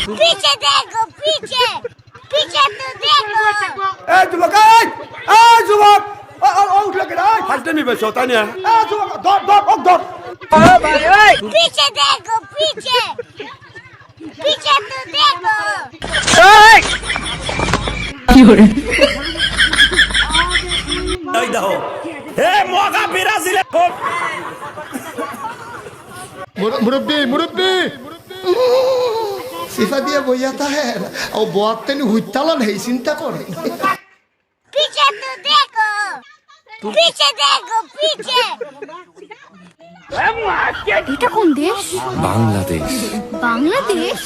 पीछे देखो पीछे पीछे तो देखो যুবক যুবক উঠলে কেনা ফার্স্ট টাইম বেশ তাই না যুবক ধর ধর ধর पीछे देखो पीछे पीछे तो देखो এই দাও হে মগা বিরাজিলে মুরব্বী মুরব্বী সিফা দিয়ে বইয়া তাহে ও বয়াতেন হুইতালান হেই চিন্তা করে पीछे तो देखो पीछे देखो पीछे এটা কোন দেশ বাংলাদেশ বাংলাদেশ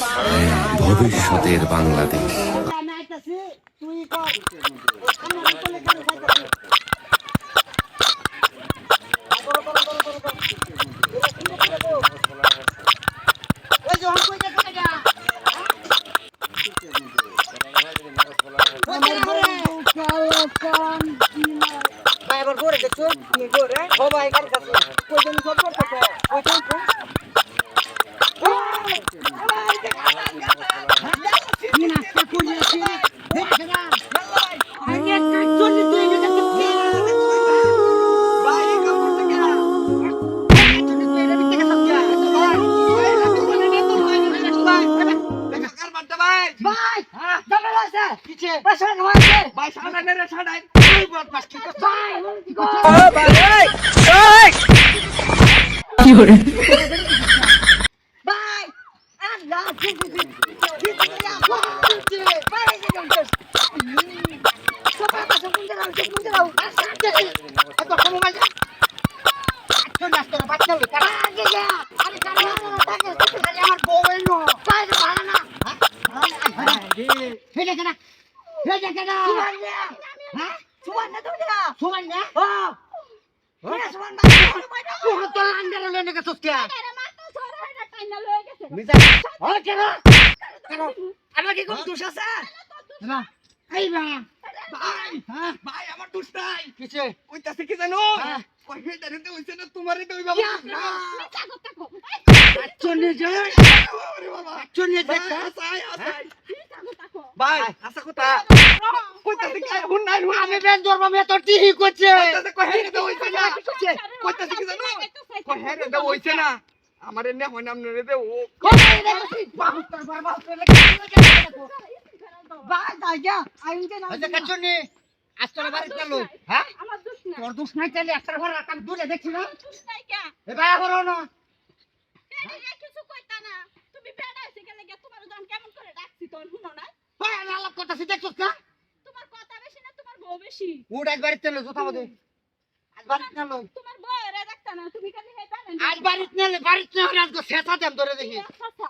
ভবিষ্যতের বাংলাদেশ। এবার করে দেখছো কি করে সবাই কার কাছে কই জন সব করতেছে কই জন কি নাস্তা করিয়াছি দেখে না আগে কাজ চলি তুই না ভাই কাম করতে কেন চলি তুই এটা দিতে কাজ যা ভাই তুই বলে না তো ভাই কার বাড়তে ভাই ভাই হ্যাঁ দাঁড়া আছে পিছে পাশে ঘামাইছে ভাই সামনে রে ছাড়াই এই বদমাশ কি করছ ভাই কি করছ ভাই এই কি করে ভাই আল্লাহ কি ভাই কি করছ সবাই পাশে কোনটা দাও এত কম মাঝে আচ্ছা নাস্তা বাচ্চা লই কারা আগে যা আরে কারা থাকে আমার বউ এলো ভাই ভাড়া না হেলে কেনা সুমান না হ্যাঁ সুমান না তুমি না সুমান না ও ওরে সুমান না তুই তো লাঙ্গারে লইনে গেছস কে এরা মাথা সরা হইনা টাইনা লয়ে গেছে মিজা ও কেন আমার কি কোন দোষ আছে না এই ভাই হ্যাঁ ভাই আমার দোষ নাই কিছে কইতাছে কি জানো কই হেডারিতে হইছে না তোমারই তো ওই বাবা না মিছা কথা কো চলে যাই ওরে বাবা চলে যাই আসাই মিছা কথা কো ভাই আসা কথা কইতাছে কি হুন নাই হুন আমি বেন জরবা মে তো টিহি করছে কইতাছে কই হেডারিতে হইছে না কইতাছে কি জানো কই হেডারিতে হইছে না আমার এনে হয় নাম নে দে ও কই রে বহুত তোর বারবার করে ভাই দাইয়া আইনকে না আচ্ছা কাচনি আজ তোর বাড়ি গেল হ্যাঁ আমার দোষ না তোর দোষ নাই তাইলে একটা ঘর রাখাম দূরে দেখছি না দোষ নাই কে এ ভাই করো না এটা কিছু কইতা না তুমি বেড়া এসে গেলে গে তোমার দাম কেমন করে ডাকছি তোর শুনো না ভাই আমি আলাপ করতেছি দেখছস না তোমার কথা বেশি না তোমার বউ বেশি উড আজ বাড়িতে নেলে জুতা মধ্যে আজ বাড়িতে নেলো তোমার বউ এরা রাখতা না তুমি খালি হে আজ বাড়িতে নেলে আজ শেষা দেম ধরে দেখি বাড়ান